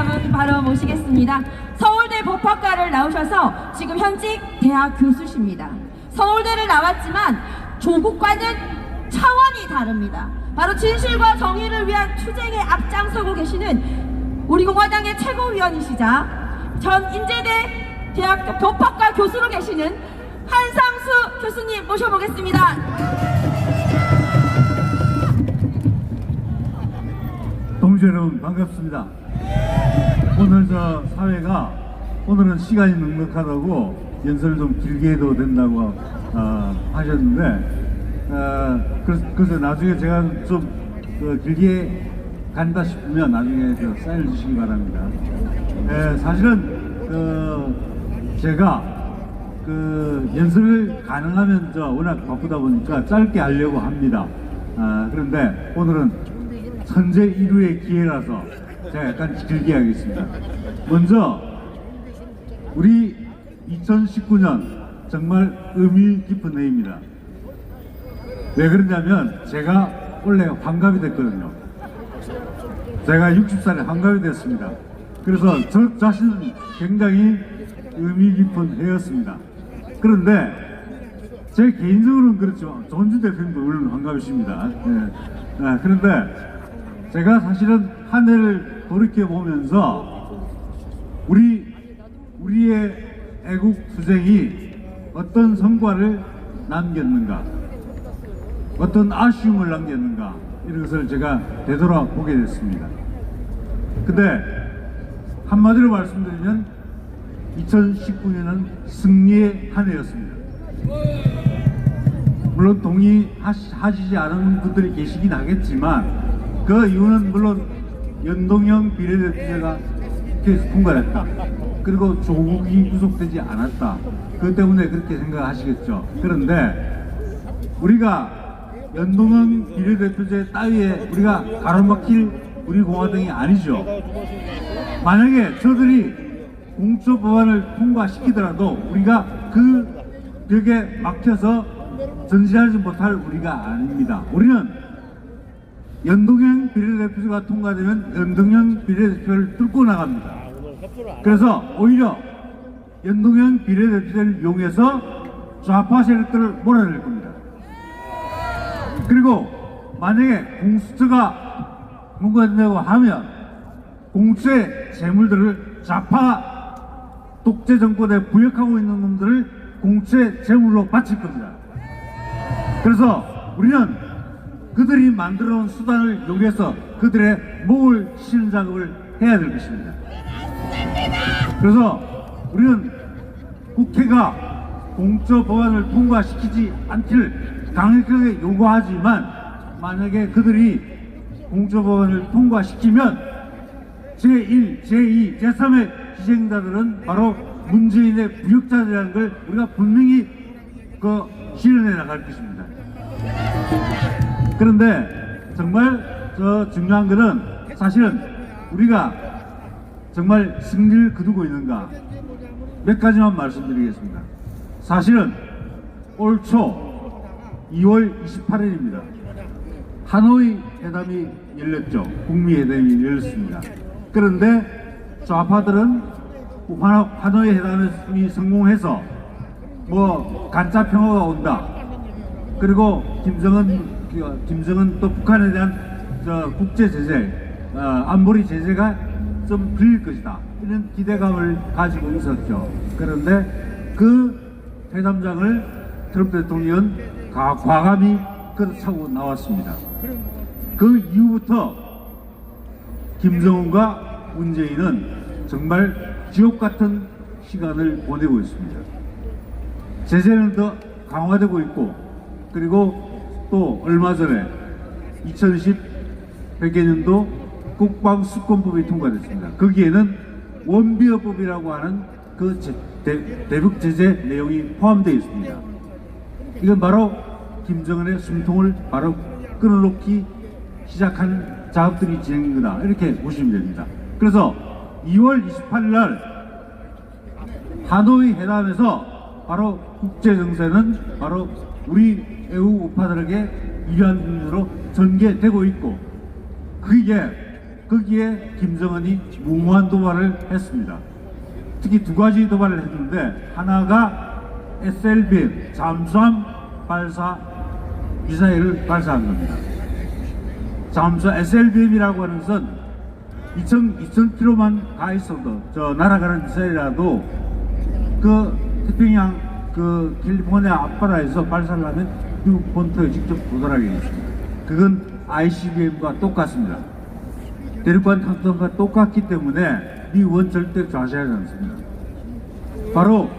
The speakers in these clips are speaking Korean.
분 바로 모시겠습니다. 서울대 법학과를 나오셔서 지금 현직 대학 교수십니다. 서울대를 나왔지만 조국과는 차원이 다릅니다. 바로 진실과 정의를 위한 투쟁에 앞장서고 계시는 우리 공화당의 최고위원이시자 전 인제대 대학교 법학과 교수로 계시는 한상수 교수님 모셔보겠습니다. 동지 여러분 반갑습니다. 오늘 저 사회가 오늘은 시간이 넉넉하다고 연설을 좀 길게 해도 된다고 하셨는데 그래서 나중에 제가 좀 길게 간다 싶으면 나중에 사인을 주시기 바랍니다. 사실은 제가 연설을 가능하면 워낙 바쁘다 보니까 짧게 하려고 합니다. 그런데 오늘은 선제 1후의 기회라서 제가 약간 길게 하겠습니다. 먼저 우리 2019년 정말 의미 깊은 해입니다. 왜 그러냐면 제가 원래 환갑이 됐거든요. 제가 60살에 환갑이 됐습니다. 그래서 저 자신은 굉장히 의미 깊은 해였습니다. 그런데 제 개인적으로는 그렇죠. 전주 대표님도 물론 환갑이십니다. 그런데 제가 사실은 한 해를 돌이켜보면서 우리의 애국 투쟁이 어떤 성과를 남겼는가, 어떤 아쉬움을 남겼는가, 이런 것을 제가 되돌아보게 됐습니다. 근데 한마디로 말씀드리면 2019년은 승리의 한 해였습니다. 물론 동의하시지 않은 분들이 계시긴 하겠지만 그 이유는 물론 연동형 비례대표제가 계속 통과됐다. 그리고 조국이 구속되지 않았다. 그것 때문에 그렇게 생각하시겠죠. 그런데 우리가 연동형 비례대표제 따위에 우리가 가로막힐 우리 공화당이 아니죠. 만약에 저들이 공수처법안을 통과시키더라도 우리가 그 벽에 막혀서 전진하지 못할 우리가 아닙니다. 우리는 연동형 비례대표제가 통과되면 연동형 비례대표를 뚫고 나갑니다. 그래서 오히려 연동형 비례대표제를 이용해서 좌파 세력들을 몰아낼 겁니다. 그리고 만약에 공수처가 통과된다고 하면 공수처의 재물들을 좌파 독재 정권에 부역하고 있는 놈들을 공수처의 재물로 바칠 겁니다. 그래서 우리는 그들이 만들어 놓은 수단을 이용해서 그들의 목을 치는 작업을 해야 될 것입니다. 그래서 우리는 국회가 공수처 법안을 통과시키지 않기를 강력하게 요구하지만 만약에 그들이 공수처 법안을 통과시키면 제1, 제2, 제3의 희생자들은 바로 문재인의 부역자들이라는 걸 우리가 분명히 실현해 나갈 것입니다. 그런데 정말 중요한 것은 사실은 우리가 정말 승리를 거두고 있는가 몇 가지만 말씀드리겠습니다. 사실은 올 초 2월 28일입니다. 하노이 회담이 열렸죠. 북미 회담이 열렸습니다. 그런데 좌파들은 하노이 회담이 성공해서 간짜 평화가 온다. 그리고 김정은 또 북한에 대한 국제 제재, 안보리 제재가 좀 풀릴 것이다. 이런 기대감을 가지고 있었죠. 그런데 그 회담장을 트럼프 대통령은 과감히 끌어차고 나왔습니다. 그 이후부터 김정은과 문재인은 정말 지옥 같은 시간을 보내고 있습니다. 제재는 더 강화되고 있고, 그리고 또 얼마 전에 2010 회계년도 국방수권법이 통과됐습니다. 거기에는 원비어법이라고 하는 그 대북 제재 내용이 포함되어 있습니다. 이건 바로 김정은의 숨통을 바로 끊어놓기 시작한 작업들이 진행된 거다, 이렇게 보시면 됩니다. 그래서 2월 28일 날 하노이 회담에서 바로 국제정세는 바로 우리 애국 우파들에게 유리한 분으로 전개되고 있고, 그게 거기에 김정은이 무모한 도발을 했습니다. 특히 두 가지 도발을 했는데, 하나가 SLBM 잠수함 발사 미사일을 발사한 겁니다. 잠수함 SLBM이라고 하는 것은 2,000km만 가 있어도 저 날아가는 미사일이라도 그 태평양 그 캘리포니아 앞바다에서 발사를 하면 미국 본토에 직접 도달하게 됐습니다. 그건 ICBM과 똑같습니다. 대륙간 탄도가 똑같기 때문에 미국은 절대 좌시하지 않습니다. 바로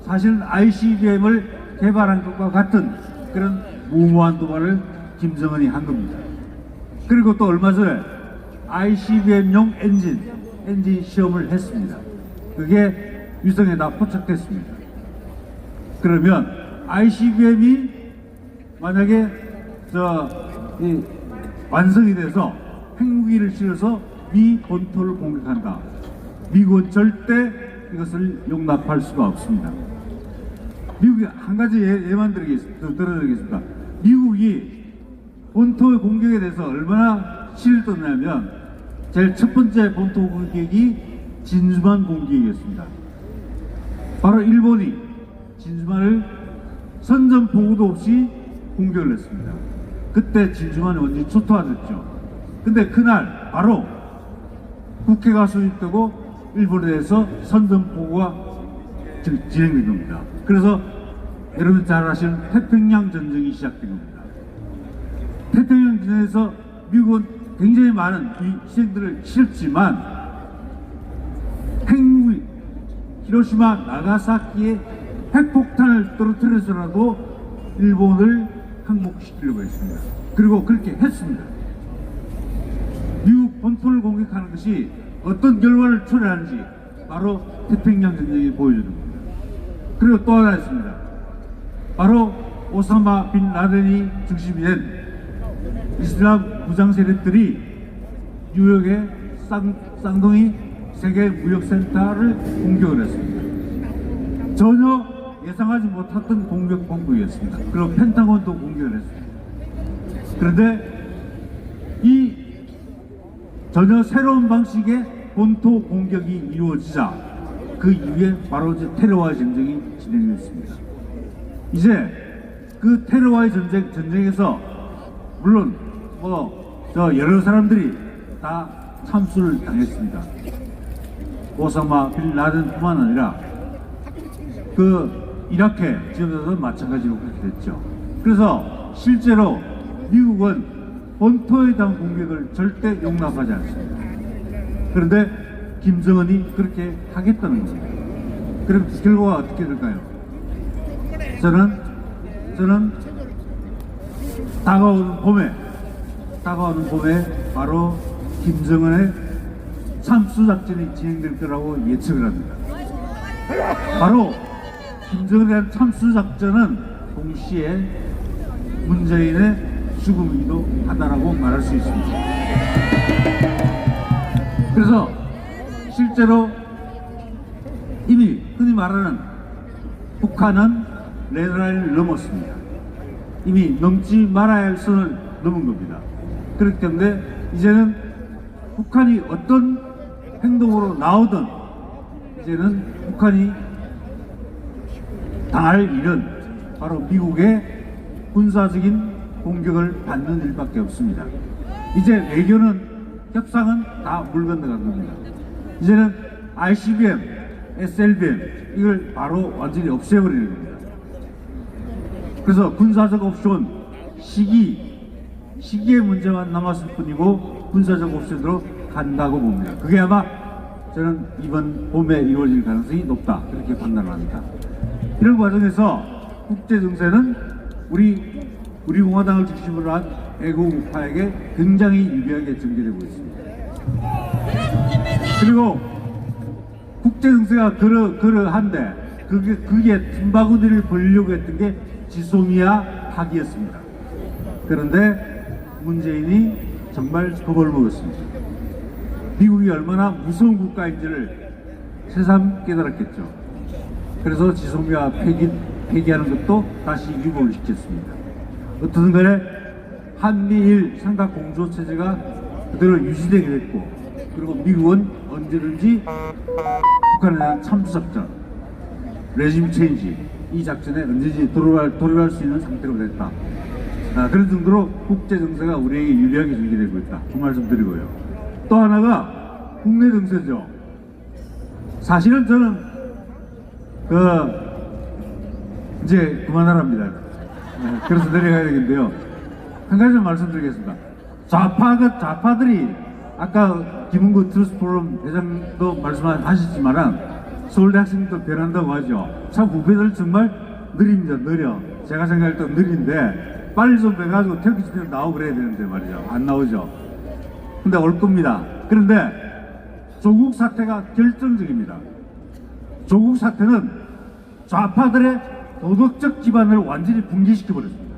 사실은 ICBM을 개발한 것과 같은 그런 무모한 도발을 김정은이 한 겁니다. 그리고 또 얼마 전에 ICBM용 엔진 시험을 했습니다. 그게 위성에다 포착됐습니다. 그러면 ICBM이 만약에 완성이 돼서 핵무기를 실어서 미 본토를 공격한다. 미국은 절대 이것을 용납할 수가 없습니다. 미국이 한 가지 예만 들어드리겠습니다. 미국이 본토의 공격에 대해서 얼마나 실을 떴냐면 제일 첫 번째 본토 공격이 진주만 공격이었습니다. 바로 일본이 진주만을 선전포고도 없이 공격을 했습니다. 그때 진주만이 완전히 초토화됐죠. 근데 그날 바로 국회가 소집되고 일본에 대해서 선전포고가 진행된 겁니다. 그래서 여러분 잘 아시는 태평양 전쟁이 시작된 겁니다. 태평양 전쟁에서 미국은 굉장히 많은 희생들을 치렀지만 핵무기 히로시마 나가사키에 핵폭탄을 떨어뜨려서라도 일본을 항복시키려고 했습니다. 그리고 그렇게 했습니다. 미국 본토를 공격하는 것이 어떤 결과를 초래하는지 바로 태평양 전쟁이 보여주는 겁니다. 그리고 또 하나 있습니다. 바로 오사마 빈 라덴이 중심이 된 이슬람 무장 세력들이 뉴욕의 쌍둥이 세계무역센터를 공격을 했습니다. 전혀 예상하지 못했던 공격 본부였습니다. 그리고 펜타곤도 공격을 했습니다. 그런데 이 전혀 새로운 방식의 본토 공격이 이루어지자 그 이후에 바로 테러와의 전쟁이 진행됐습니다. 이제 그 테러와의 전쟁에서 물론 여러 사람들이 다 참수를 당했습니다. 오사마 빈 라덴뿐만 아니라 그 이라크 지역에서도 마찬가지로 그렇게 됐죠. 그래서 실제로 미국은 본토에 대한 공격을 절대 용납하지 않습니다. 그런데 김정은이 그렇게 하겠다는 겁니다. 그럼 결과가 어떻게 될까요? 저는 다가오는 봄에 바로 김정은의 참수작전이 진행될 거라고 예측을 합니다. 바로 김정은에 대한 참수작전은 동시에 문재인의 죽음이기도 하다라고 말할 수 있습니다. 그래서 실제로 이미 흔히 말하는 북한은 레드라인을 넘었습니다. 이미 넘지 말아야 할 선을 넘은 겁니다. 그렇기 때문에 이제는 북한이 어떤 행동으로 나오든 이제는 북한이 당할 일은 바로 미국의 군사적인 공격을 받는 일밖에 없습니다. 이제 외교는 협상은 다 물 건너간 겁니다. 이제는 ICBM, SLBM 이걸 바로 완전히 없애버리는 겁니다. 그래서 군사적 옵션 시기의 문제만 남았을 뿐이고 군사적 옵션으로 간다고 봅니다. 그게 아마 저는 이번 봄에 이루어질 가능성이 높다 그렇게 판단을 합니다. 이런 과정에서 국제 정세는 우리 공화당을 중심으로 한 애국파에게 굉장히 유리하게 전개되고 있습니다. 그리고 국제 정세가 그러한데 그게 틈바구니를 벌려고 했던 게 지소미아 파기였습니다. 그런데 문재인이 정말 겁을 먹었습니다. 미국이 얼마나 무서운 국가인지를 새삼 깨달았겠죠. 그래서 지소미아 폐기하는 것도 다시 유보를 시켰습니다. 어떻든 간에 한미일 삼각 공조 체제가 그대로 유지되게 됐고, 그리고 미국은 언제든지 북한에 대한 참수작전, 레짐 체인지, 이 작전에 언제든지 돌아갈 수 있는 상태로 됐다. 그런 정도로 국제 정세가 우리에게 유리하게 전개되고 있다. 그 말씀 드리고요. 또 하나가 국내 정세죠. 사실은 저는 이제 그만하랍니다. 그래서 내려가야 되겠는데요. 한 가지 말씀드리겠습니다. 좌파들이 아까 김은구 트러스트 포럼 회장도 말씀하셨지만 서울대 학생도 변한다고 하죠. 참 후배들 정말 느립니다. 느려. 제가 생각할 때 느린데 빨리 좀 해가지고 태극기 집회 나오고 그래야 되는데 말이죠. 안 나오죠. 근데 올 겁니다. 그런데 조국 사태가 결정적입니다. 조국 사태는 좌파들의 도덕적 기반을 완전히 붕괴시켜버렸습니다.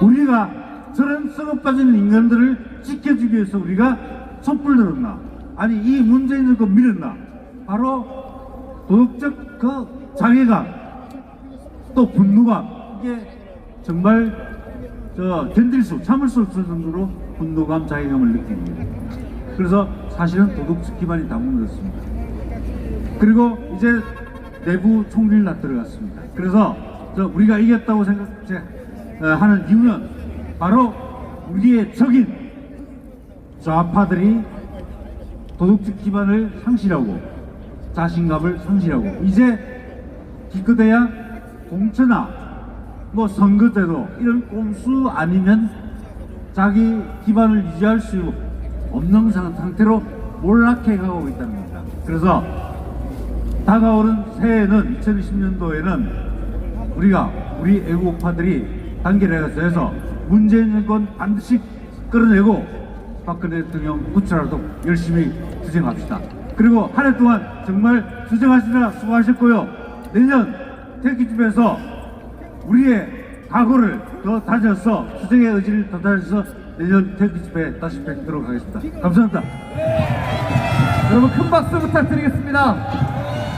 우리가 저런 썩어빠진 인간들을 지켜주기 위해서 우리가 촛불 들었나? 아니 이 문재인 정권 밀었나? 바로 도덕적 그 장애감, 또 분노감, 이게 정말 참을 수 없을 정도로 분노감, 자괴감을 느낍니다. 그래서 사실은 도덕적 기반이 다 무너졌습니다. 그리고 이제 내부 총리를 다 들어갔습니다. 그래서 우리가 이겼다고 하는 이유는 바로 우리의 적인 좌파들이 도덕적 기반을 상실하고 자신감을 상실하고 이제 기껏해야 공천이나 선거 때도 이런 꼼수 아니면 자기 기반을 유지할 수 없는 상태로 몰락해 가고 있다는 겁니다. 그래서 다가오는 새해에는 2020년도에는 우리 애국파들이 단결해서 해서 문재인 정권 반드시 끌어내고 박근혜 대통령 구출하도록 열심히 투쟁합시다. 그리고 한 해 동안 정말 투쟁하시느라 수고하셨고요. 내년 태극기집에서 우리의 각오를 더 다져서 투쟁의 의지를 더 다져서 내년 태극기집에 다시 뵙도록 하겠습니다. 감사합니다. 여러분 큰 박수 부탁드리겠습니다.